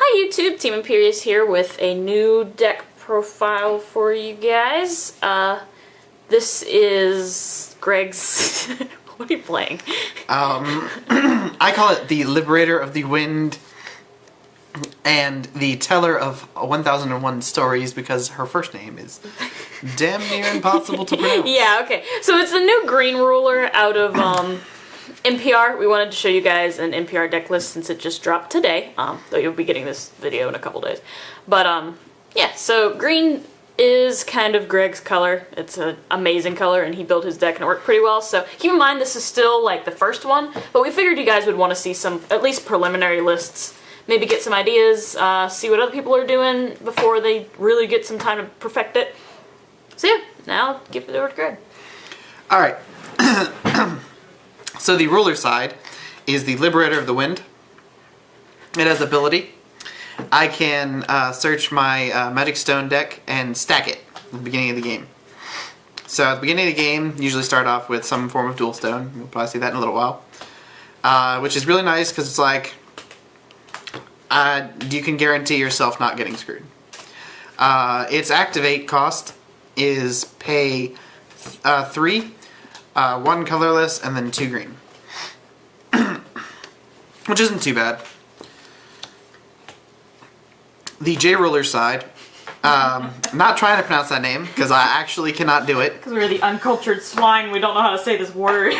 Hi YouTube, Team Imperius here with a new deck profile for you guys. This is Greg's... What are you playing? I call it the Liberator of the Wind and the Teller of 1001 Stories because her first name is damn near impossible to pronounce. Yeah, okay. So it's the new green ruler out of NPR. We wanted to show you guys an NPR deck list since it just dropped today. Though you'll be getting this video in a couple days. But yeah, so green is kind of Greg's color. It's an amazing color and he built his deck and it worked pretty well. So keep in mind this is still like the first one, but we figured you guys would want to see some at least preliminary lists. Maybe get some ideas, see what other people are doing before they really get some time to perfect it. So yeah, now I'll give it over to Greg. Alright. So the ruler side is the Liberator of the Wind. It has ability. I can search my Magic Stone deck and stack it at the beginning of the game. So at the beginning of the game, usually start off with some form of dual stone. You'll probably see that in a little while. Which is really nice because it's like you can guarantee yourself not getting screwed. Its activate cost is pay 3, 1 colorless, and then 2 green. Which isn't too bad. The J-Ruler side, not trying to pronounce that name, because I actually cannot do it. Because we're the uncultured swine, we don't know how to say this word.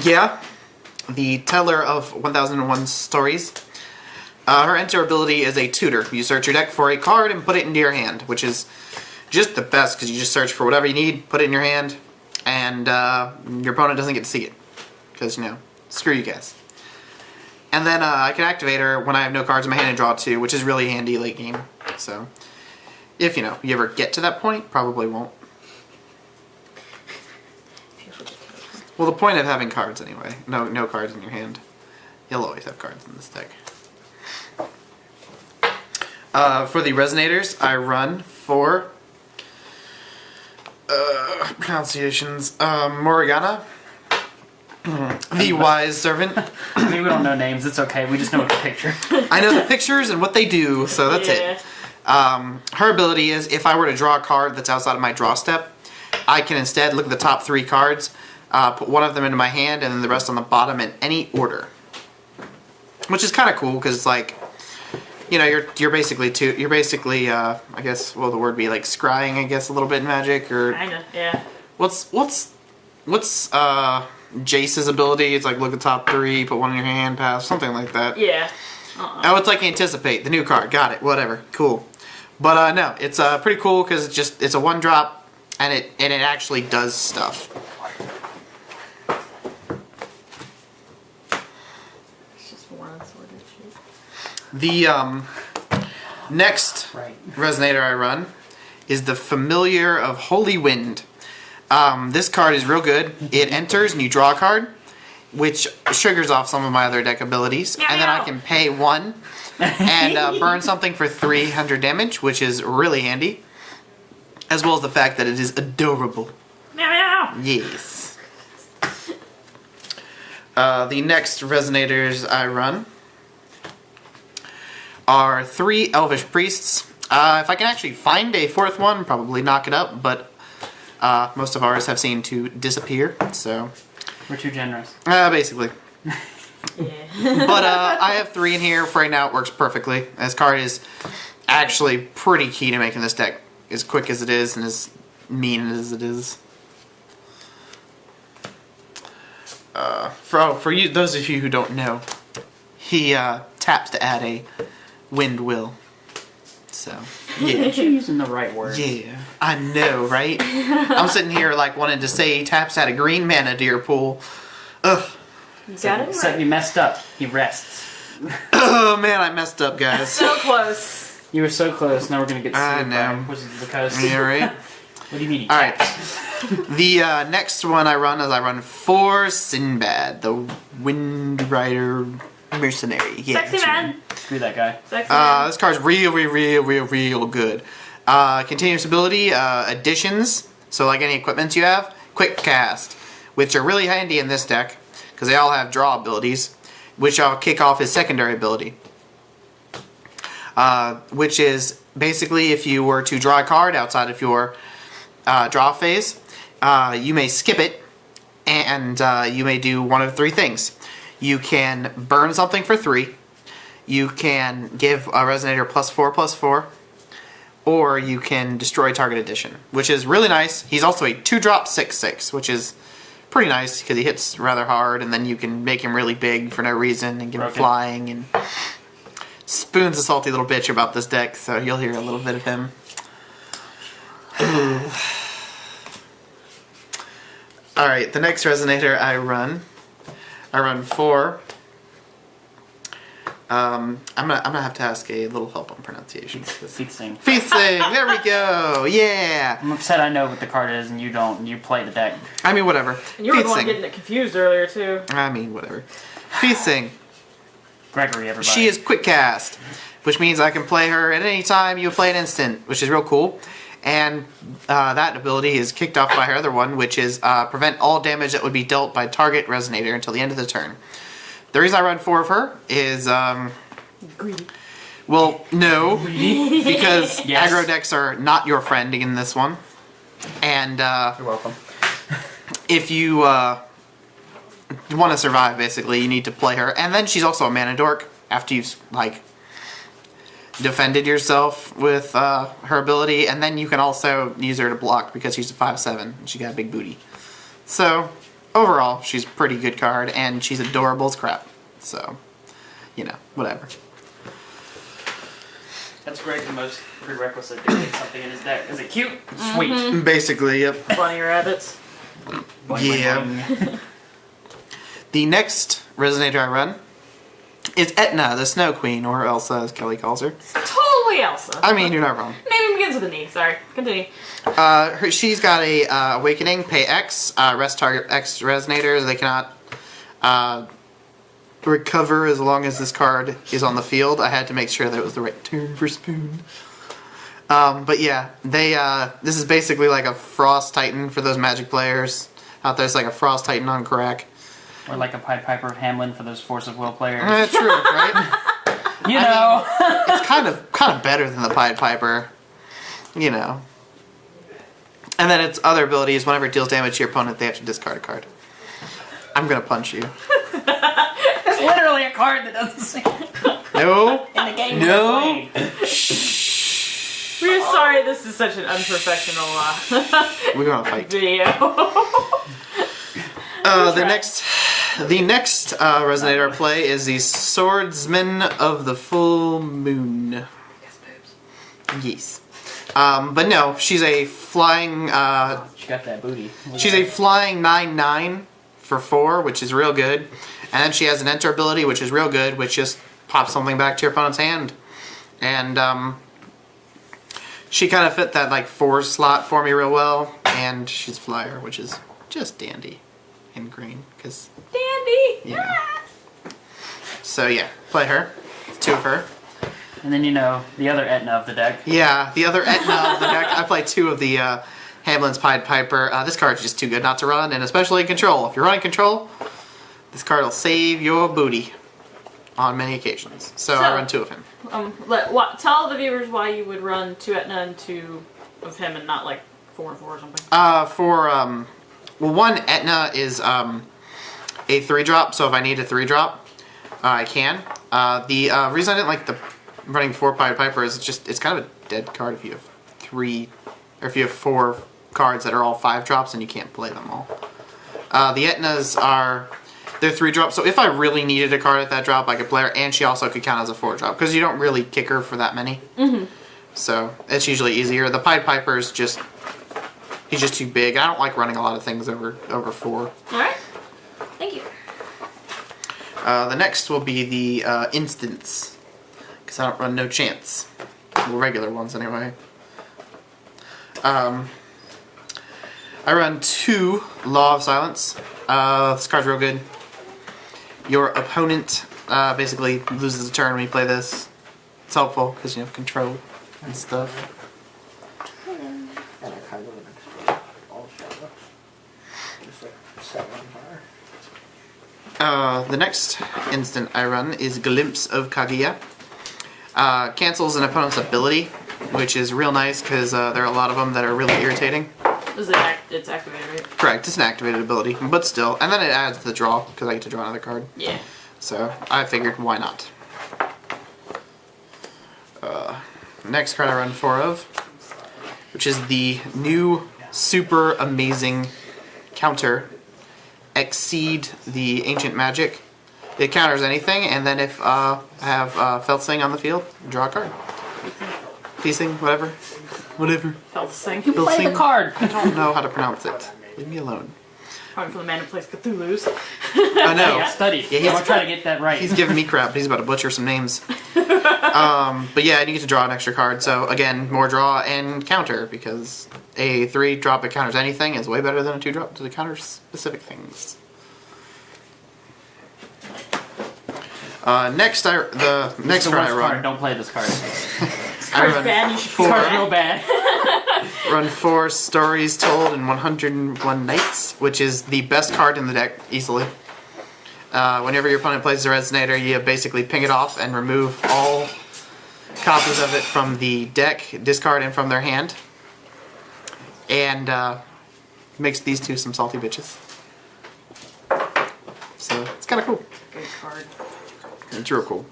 Yeah. The Teller of 1001 Stories. Her enter ability is a tutor. You search your deck for a card and put it into your hand, which is just the best, because you just search for whatever you need, put it in your hand, and your opponent doesn't get to see it. Because, you know, screw you guys. And then I can activate her when I have no cards in my hand and draw 2, which is really handy late game. So, if, you know, you ever get to that point, probably won't. Well, the point of having cards anyway. No cards in your hand. You'll always have cards in this deck. For the Resonators, I run for pronunciations. Morgana, the Wise Servant. I mean, we don't know names. It's okay. We just know the picture. I know the pictures and what they do, so that's it. Her ability is if I were to draw a card that's outside of my draw step, I can instead look at the top 3 cards, put one of them into my hand, and then the rest on the bottom in any order. Which is kind of cool because it's like, you know, you're basically I guess well the word would be like scrying, I guess, a little bit in Magic, or Kinda, yeah. What's Jace's ability? It's like look at the top 3, put one in your hand, pass, something like that. Yeah. Oh, it's like anticipate the new card. Got it. Whatever. Cool. But no, it's pretty cool because it's a 1-drop and it actually does stuff. The next Resonator I run is the Familiar of Holy Wind. This card is real good. It enters and you draw a card, which triggers off some of my other deck abilities. And then I can pay 1 and burn something for 300 damage, which is really handy. As well as the fact that it is adorable. Meow meow! Yes. The next Resonators I run are 3 Elvish Priests. If I can actually find a 4th one, probably knock it up, but most of ours have seemed to disappear, so... We're too generous. Basically. Yeah. But I have 3 in here. For right now, it works perfectly. This card is actually pretty key to making this deck as quick as it is and as mean as it is. For you, those of you who don't know, he taps to add a Wind Will. So, yeah. You're using the right word. Yeah, I know, right? I'm sitting here like wanting to say he taps out a green mana to your pool. Ugh. You got it Except right. you messed up. He rests. Oh man, I messed up, guys. So close. You were so close. Now we're gonna get I sued know. by Wizards of the Coast. Yeah, right? What do you mean? Alright. The next one I run for Sinbad, the Wind Rider Mercenary. Yeah, Sexy man. Screw that guy. Sexy man. This card's real good. Continuous ability, additions, so like any equipment you have, quick cast, which are really handy in this deck, because they all have draw abilities, which I'll kick off his secondary ability. which is basically if you were to draw a card outside of your draw phase, you may skip it, and you may do one of three things. You can burn something for 3, you can give a Resonator +4/+4, or you can destroy target addition, which is really nice. He's also a 2-drop 6/6, which is pretty nice because he hits rather hard, and then you can make him really big for no reason and give him flying. And Spoon's a salty little bitch about this deck, so you'll hear a little bit of him. Alright, the next Resonator I run 4. I'm gonna have to ask a little help on pronunciation. Feasting. Feasting! There we go! Yeah! I'm upset I know what the card is and you don't. You play the deck. I mean, whatever. And you were the one Feasting. getting it confused earlier, too. I mean, whatever. Feasting. Gregory, everybody. She is quick cast, which means I can play her at any time you play an instant, which is real cool. And that ability is kicked off by her other one, which is prevent all damage that would be dealt by target Resonator until the end of the turn. The reason I run 4 of her is, Greedy. well, no, because Yes. aggro decks are not your friend in this one. And You're welcome. if you want to survive, basically, you need to play her. And then she's also a mana dork after you've, like, defended yourself with her ability. And then you can also use her to block because she's a 5/7 and she got a big booty. So, overall, she's a pretty good card, and she's adorable as crap. So, you know, whatever. That's great. The most prerequisite to get something in his deck. Is it cute? Sweet. Basically, yep. Bunny rabbits. Boing, Yeah. boing, boing. The next Resonator I run is Etna, the Snow Queen, or Elsa, as Kelley calls her. Totally Elsa. I mean, you're not wrong. Name begins with an E. Sorry. Continue. She's got a Awakening, pay X, rest target X Resonators. They cannot recover as long as this card is on the field. I had to make sure that it was the right turn for Spoon. But yeah, they this is basically like a Frost Titan for those Magic players out there. It's like a Frost Titan on crack. Or like a Pied Piper of Hamlin for those Force of Will players. True, right? You know. It's kind of better than the Pied Piper, you know. And then its other ability is whenever it deals damage to your opponent, they have to discard a card. I'm gonna punch you. There's literally a card that doesn't say No. in the game. No. We're sorry this is such an unprofessional We're gonna fight. video. The next Resonator I play is the Swordsman of the Full Moon. Yes. But no, she's a flying. She got that booty. She's a flying 9/9 for 4, which is real good. And then she has an enter ability, which is real good, which just pops something back to your opponent's hand. And she kind of fit that like 4 slot for me real well. And she's flyer, which is just dandy in green, because Dandy. you know. So yeah, play her. 2 of her. And then you know the other Etna of the deck. Yeah, the other Etna of the deck. I play 2 of the Hamlin's Pied Piper. This card's just too good not to run, and especially in control. If you're running control, this card will save your booty on many occasions. So I run 2 of him. Tell the viewers why you would run 2 Etna and 2 of him and not like 4 and 4 or something. Well, 1 Etna is a 3-drop, so if I need a 3-drop, I can. The reason I didn't like the running 4 Pied Piper is it's kind of a dead card if you have 3, or if you have 4 cards that are all 5-drops and you can't play them all. The Etnas they're 3-drops, so if I really needed a card at that drop, I could play her, and she also could count as a 4-drop, because you don't really kick her for that many. Mm-hmm. So it's usually easier. The Pied Piper's he's just too big. I don't like running a lot of things over 4. Alright. Thank you. The next will be the Instants, because I don't run No Chance. Well, regular ones, anyway. I run 2 Law of Silence. This card's real good. Your opponent basically loses a turn when you play this. It's helpful, because you have control and stuff. And I kind of explode all shadow. Just like set on fire. The next instant I run is Glimpse of Kaguya. Cancels an opponent's ability, which is real nice because there are a lot of them that are really irritating. It's activated, right? Correct, it's an activated ability, but still. And then it adds the draw, because I get to draw another card. Yeah. So, I figured, why not? Next card I run 4 of, which is the new super amazing counter, Exceed the Ancient Magic. It counters anything, and then if I have Felsing on the field, draw a card. Piecing, whatever. Whatever. Felsing. Play the card. I don't know how to pronounce it. Leave me alone. Probably from the man who plays Cthulhu's. I know. Yeah, study. Yeah, Yeah, I'm trying to get that right. He's giving me crap. He's about to butcher some names. But yeah, you get to draw an extra card. So again, more draw and counter, because a 3-drop that counters anything is way better than a 2-drop to counter specific things. Next card I run. Don't play this card. I run bad, you should This card's real bad. run 4 Stories Told in 101 Nights, which is the best card in the deck, easily. Whenever your opponent plays the Resonator, you basically ping it off and remove all copies of it from the deck, discard, and from their hand. And makes these two some salty bitches. So, it's kind of cool. Good card. It's real cool.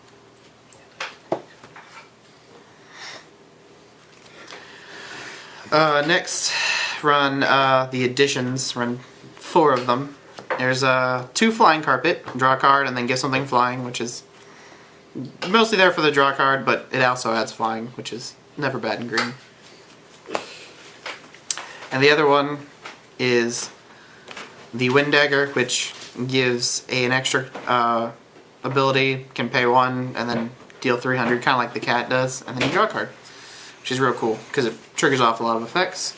Next, run the additions. Run 4 of them. There's 2 Flying Carpet. Draw a card and then get something flying, which is mostly there for the draw card, but it also adds flying, which is never bad in green. And the other one is the Wind Dagger, which gives an extra ability, can pay 1 and then deal 300, kind of like the cat does, and then you draw a card, which is real cool because it triggers off a lot of effects.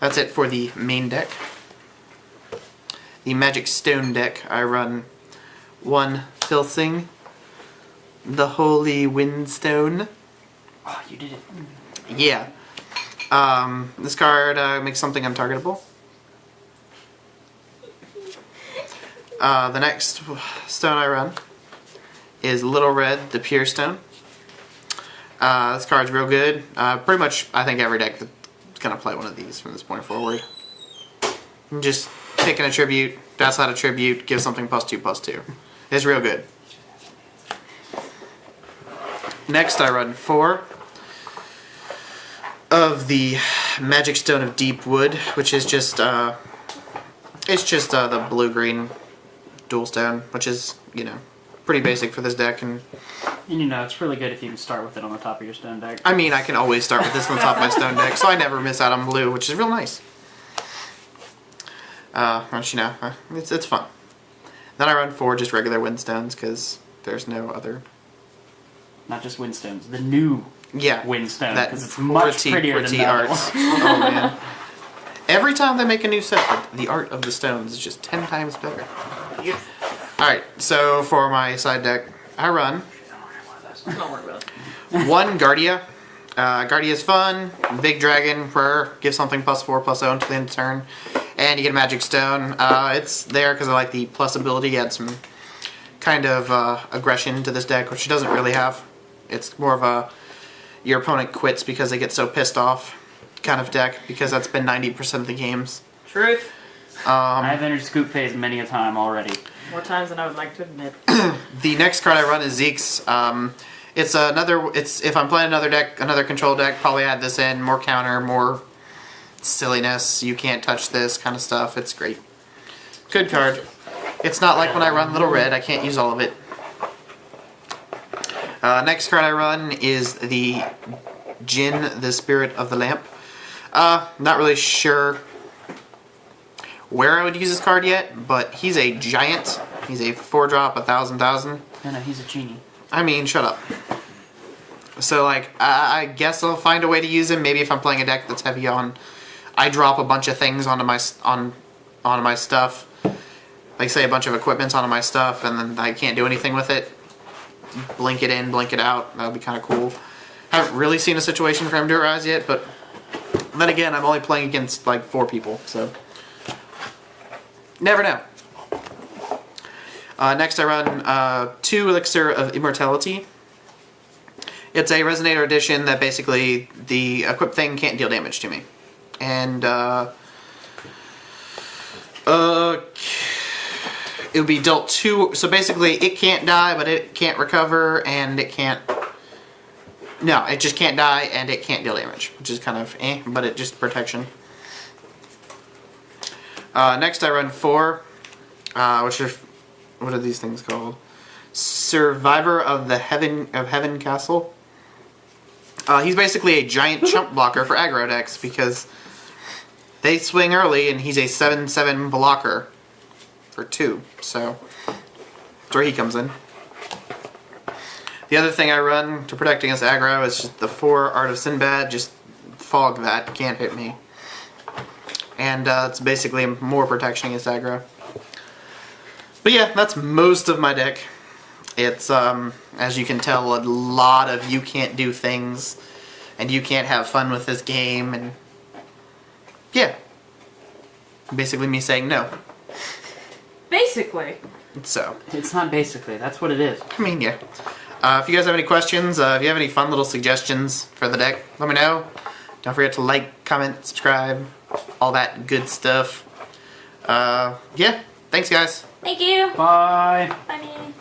That's it for the main deck. The Magic Stone deck, I run 1 Filsing, the Holy Windstone. Oh, you did it. Yeah. This card makes something untargetable. The next stone I run is Little Red, the Pure Stone. This card's real good. Pretty much, I think every deck is going to play one of these from this point forward. Just pick an attribute, that's that attribute, give something +2/+2. It's real good. Next I run 4 of the Magic Stone of Deep Wood, which is just the blue-green dual stone, which is, you know, pretty basic for this deck. And you know, it's really good if you can start with it on the top of your stone deck. I mean, I can always start with this on the top of my stone deck, so I never miss out on blue, which is real nice. Which, you know, it's fun. Then I run 4 just regular Windstones, because there's no other. Not just Windstones, the new Windstone, that because it's much prettier than that art. Oh man! Every time they make a new set, the art of the stones is just 10 times better. Yep. All right, so for my side deck, I run Don't worry about it. 1 Guardia. Guardia is fun. Big dragon, prayer, give something +4/+0 until the end of turn, and you get a Magic Stone. It's there because I like the plus ability. Add some kind of aggression to this deck, which it doesn't really have. It's more of a your opponent quits because they get so pissed off kind of deck, because that's been 90% of the games. Truth. I've entered scoop phase many a time already. More times than I would like to admit. The next card I run is Zeke's. It's if I'm playing another deck, another control deck, probably add this in. More counter, more silliness. You can't touch this kind of stuff. It's great. Good card. It's not like when I run Little Red, I can't use all of it. Next card I run is the Jinn, the Spirit of the Lamp. Not really sure where I would use this card yet, but he's a giant. He's a 4-drop, 1,000,000. No, he's a genie. I mean, shut up. So, like, I guess I'll find a way to use him. Maybe if I'm playing a deck that's heavy on, I drop a bunch of things onto my stuff. Like, say, a bunch of equipments onto my stuff, and then I can't do anything with it. Blink it in, blink it out. That would be kind of cool. Haven't really seen a situation for him to arise yet, but then again, I'm only playing against, like, 4 people, so never know. Next I run 2 Elixir of Immortality. It's a Resonator edition that basically the equipped thing can't deal damage to me. And, it would be dealt 2, so basically it can't die, but it can't recover, and it can't... No, it just can't die, and it can't deal damage, which is kind of but it just protection. Next I run 4, which are... What are these things called? Survivor of the Heaven Castle. He's basically a giant chump blocker for aggro decks, because they swing early, and he's a 7/7 blocker for 2, so that's where he comes in. The other thing I run to protect against aggro is just the 4 Art of Sinbad, just fog that, can't hit me. And it's basically more protection against aggro. But yeah, that's most of my deck. It's, as you can tell, a lot of you can't do things, and you can't have fun with this game, and yeah. Basically me saying no. Basically. So. It's not basically, that's what it is. I mean, yeah. If you guys have any questions, if you have any fun little suggestions for the deck, let me know. Don't forget to like, comment, subscribe, all that good stuff. Yeah, thanks guys. Thank you. Bye. Bye.